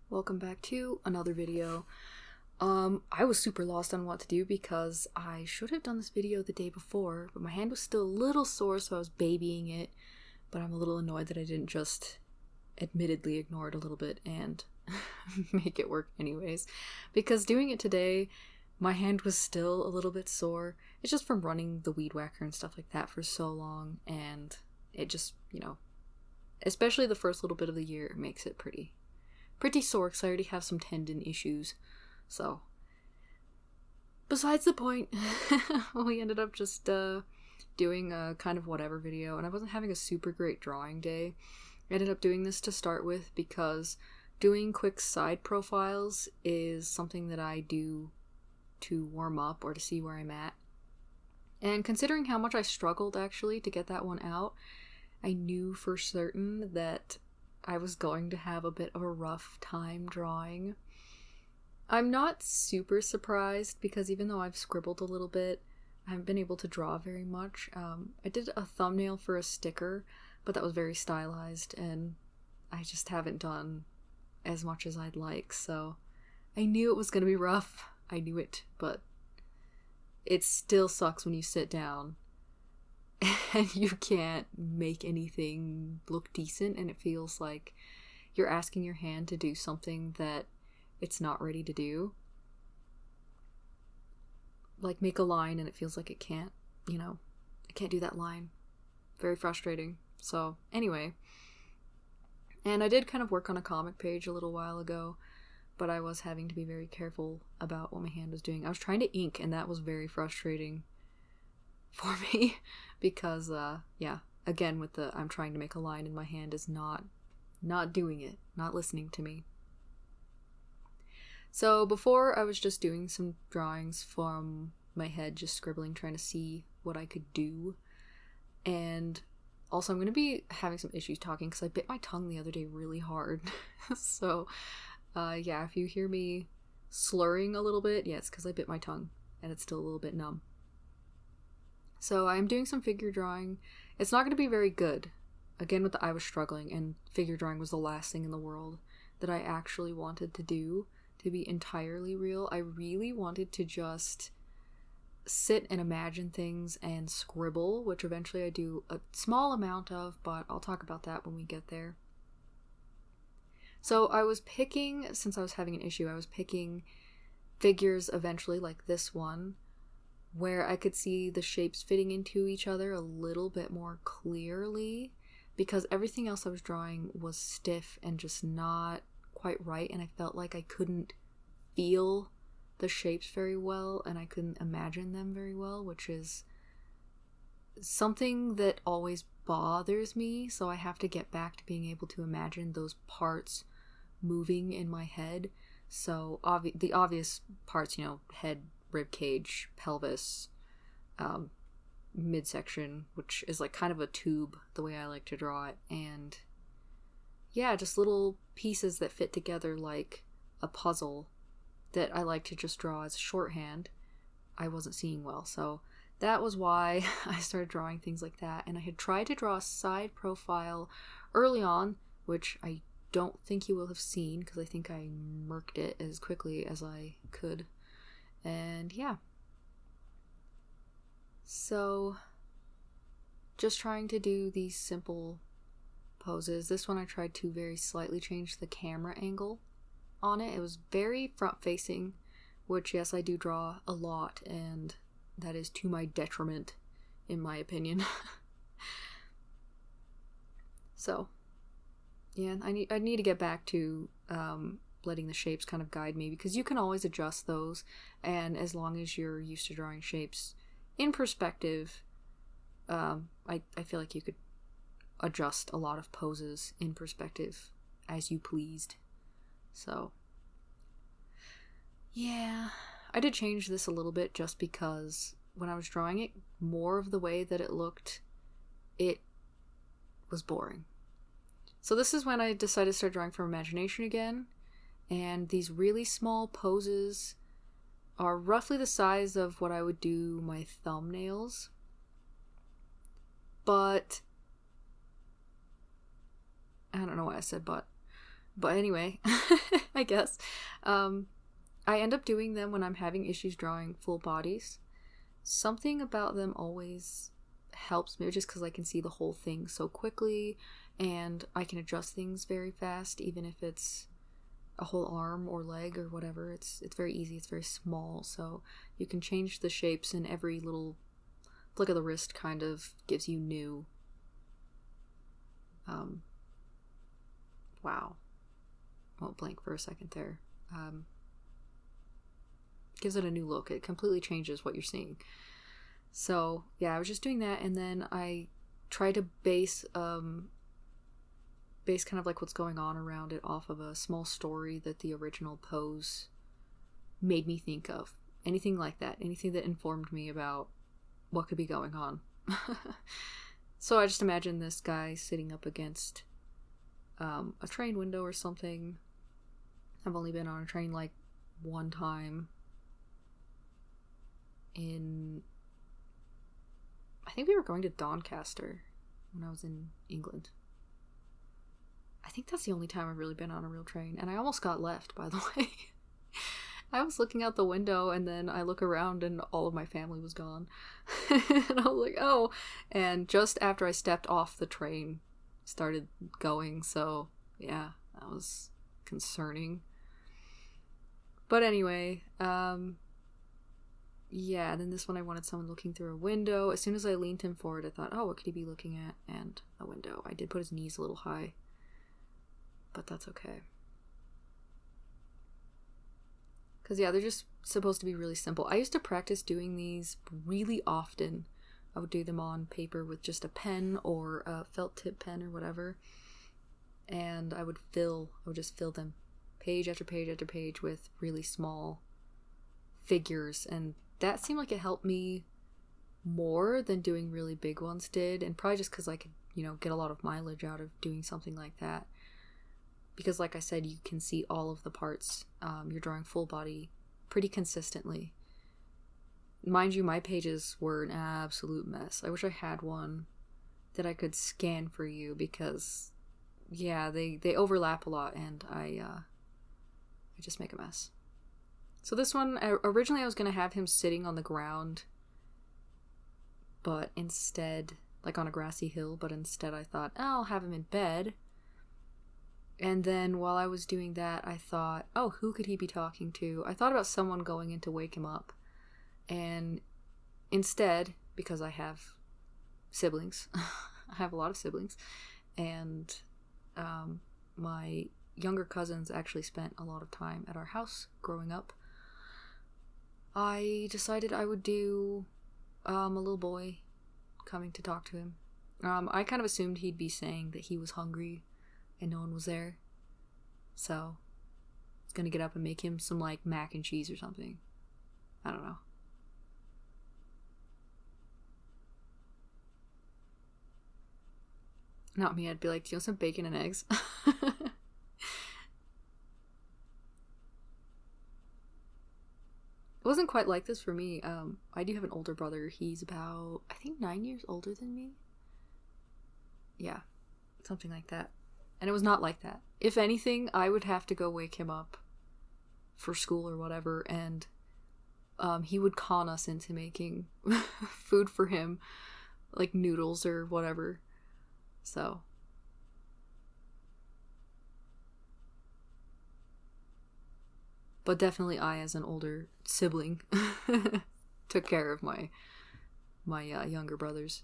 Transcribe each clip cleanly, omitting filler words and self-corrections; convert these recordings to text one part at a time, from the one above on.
Welcome back to another video. I was super lost on what to do because I should have done this video the day before, but my hand was still a little sore, so I was babying it, but I'm a little annoyed that I didn't just admittedly ignore it a little bit and make it work anyways, because doing it today, my hand was still a little bit sore. It's just from running the weed whacker and stuff like that for so long, and it just, especially the first little bit of the year, makes it pretty sore because I already have some tendon issues. So, besides the point, we ended up just doing a kind of whatever video, and I wasn't having a super great drawing day. I ended up doing this to start with because doing quick side profiles is something that I do to warm up or to see where I'm at. And considering how much I struggled actually to get that one out, I knew for certain that I was going to have a bit of a rough time drawing. I'm not super surprised because even though I've scribbled a little bit, I haven't been able to draw very much. I did a thumbnail for a sticker, but that was very stylized, and I just haven't done as much as I'd like, so I knew it was going to be rough. I knew it, but it still sucks when you sit down and you can't make anything look decent, and it feels like you're asking your hand to do something that it's not ready to do. Like make a line and it feels like it can't, it can't do that line. Very frustrating. So anyway, and I did kind of work on a comic page a little while ago, but I was having to be very careful about what my hand was doing. I was trying to ink, and that was very frustrating for me because again with the I'm trying to make a line and my hand is not doing it, not listening to me. So before I was just doing some drawings from my head, just scribbling, trying to see what I could do. And also I'm going to be having some issues talking because I bit my tongue the other day really hard. So if you hear me slurring a little bit, it's because I bit my tongue and it's still a little bit numb. So I'm doing some figure drawing. It's not going to be very good. Again, with the I was struggling, and figure drawing was the last thing in the world that I actually wanted to do to be entirely real. I really wanted to just sit and imagine things and scribble, which eventually I do a small amount of, but I'll talk about that when we get there. So I was picking, since I was having an issue, I was picking figures eventually like this one, where I could see the shapes fitting into each other a little bit more clearly, because everything else I was drawing was stiff and just not quite right, and I felt like I couldn't feel the shapes very well and I couldn't imagine them very well, which is something that always bothers me, so I have to get back to being able to imagine those parts moving in my head. So the obvious parts, head, rib cage, pelvis, midsection, which is like kind of a tube the way I like to draw it, and just little pieces that fit together like a puzzle that I like to just draw as shorthand. I wasn't seeing well, so that was why I started drawing things like that. And I had tried to draw a side profile early on, which I don't think you will have seen because I think I murked it as quickly as I could. And so just trying to do these simple poses. This one I tried to very slightly change the camera angle on it. It was very front facing, which yes, I do draw a lot, and that is to my detriment in my opinion. So I need to get back to letting the shapes kind of guide me, because you can always adjust those, and as long as you're used to drawing shapes in perspective, I feel like you could adjust a lot of poses in perspective as you pleased. So I did change this a little bit just because when I was drawing it more of the way that it looked, it was boring. So this is when I decided to start drawing from imagination again, and these really small poses are roughly the size of what I would do my thumbnails, but I don't know why I said but. But anyway, I guess. I end up doing them when I'm having issues drawing full bodies. Something about them always helps me, just because I can see the whole thing so quickly, and I can adjust things very fast, even if it's a whole arm or leg or whatever. It's very easy. It's very small, so you can change the shapes, and every little flick of the wrist kind of gives you new. Wow. I'll blank for a second there. Gives it a new look. It completely changes what you're seeing. So yeah, I was just doing that, and then I try to base kind of like what's going on around it off of a small story that the original pose made me think of. Anything like that. Anything that informed me about what could be going on. So I just imagine this guy sitting up against a train window or something. I've only been on a train like one time I think we were going to Doncaster when I was in England. I think that's the only time I've really been on a real train, and I almost got left, by the way. I was looking out the window, and then I look around and all of my family was gone. And I was like, oh. And just after I stepped off the train, started going, so yeah, that was concerning. But anyway, yeah, then this one I wanted someone looking through a window. As soon as I leaned him forward, I thought, oh, what could he be looking at? And a window. I did put his knees a little high, but that's okay. Because, yeah, they're just supposed to be really simple. I used to practice doing these really often. I would do them on paper with just a pen or a felt tip pen or whatever. And I would just fill them page after page after page with really small figures. And that seemed like it helped me more than doing really big ones did. And probably just because I could, get a lot of mileage out of doing something like that. Because like I said, you can see all of the parts. You're drawing full body pretty consistently. Mind you, my pages were an absolute mess. I wish I had one that I could scan for you because, yeah, they overlap a lot and I just make a mess. So this one, originally I was going to have him sitting on the ground, but instead, like on a grassy hill, but instead I thought, oh, I'll have him in bed. And then while I was doing that, I thought, oh, who could he be talking to? I thought about someone going in to wake him up. And instead, because I have siblings, I have a lot of siblings, and my younger cousins actually spent a lot of time at our house growing up, I decided I would do a little boy coming to talk to him. I kind of assumed he'd be saying that he was hungry and no one was there. So I was gonna get up and make him some like mac and cheese or something. I don't know. Not me, I'd be like, do you want some bacon and eggs? It wasn't quite like this for me. I do have an older brother. He's about, I think, 9 years older than me. Yeah, something like that. And it was not like that. If anything, I would have to go wake him up for school or whatever, and he would con us into making food for him, like noodles or whatever. So. But definitely I, as an older sibling, took care of my younger brothers.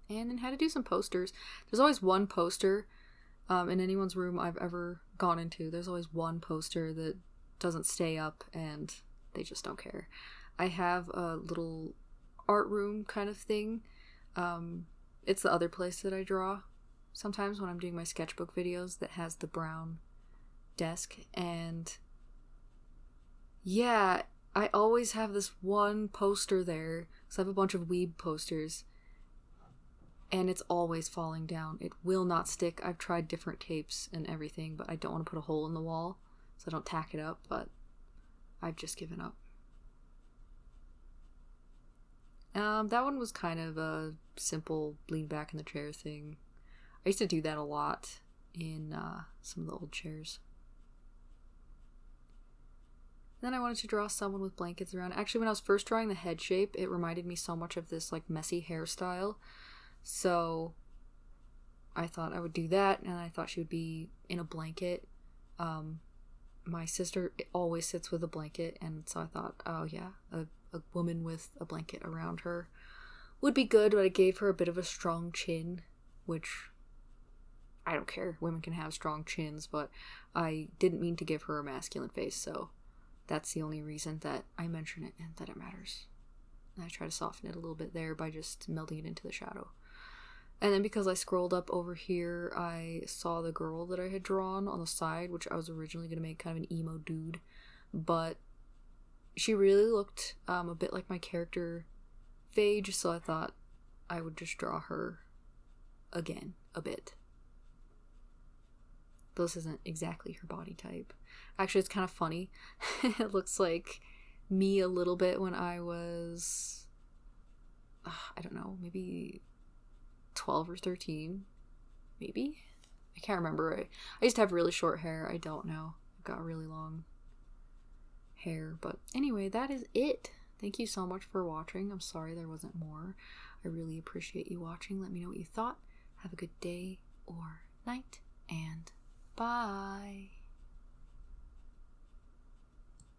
And then had to do some posters. There's always one poster in anyone's room I've ever gone into. There's always one poster that doesn't stay up and they just don't care. I have a little art room kind of thing. It's the other place that I draw sometimes when I'm doing my sketchbook videos that has the brown desk. And yeah, I always have this one poster there because I have a bunch of weeb posters. And it's always falling down. It will not stick. I've tried different tapes and everything, but I don't want to put a hole in the wall, so I don't tack it up, but I've just given up. That one was kind of a simple lean back in the chair thing. I used to do that a lot in some of the old chairs. Then I wanted to draw someone with blankets around. Actually, when I was first drawing the head shape, it reminded me so much of this like messy hairstyle. So I thought I would do that, and I thought she would be in a blanket. My sister always sits with a blanket, and so I thought, oh yeah, a woman with a blanket around her would be good, but I gave her a bit of a strong chin, which I don't care. Women can have strong chins, but I didn't mean to give her a masculine face, so that's the only reason that I mention it and that it matters. And I try to soften it a little bit there by just melding it into the shadow. And then because I scrolled up over here, I saw the girl that I had drawn on the side, which I was originally going to make kind of an emo dude, but she really looked a bit like my character Phage, so I thought I would just draw her again a bit. This isn't exactly her body type. Actually, it's kind of funny. It looks like me a little bit when I was, I don't know, maybe 12 or 13, maybe? I can't remember. I used to have really short hair. I don't know. I've got really long hair. But anyway, that is it. Thank you so much for watching. I'm sorry there wasn't more. I really appreciate you watching. Let me know what you thought. Have a good day or night, and bye.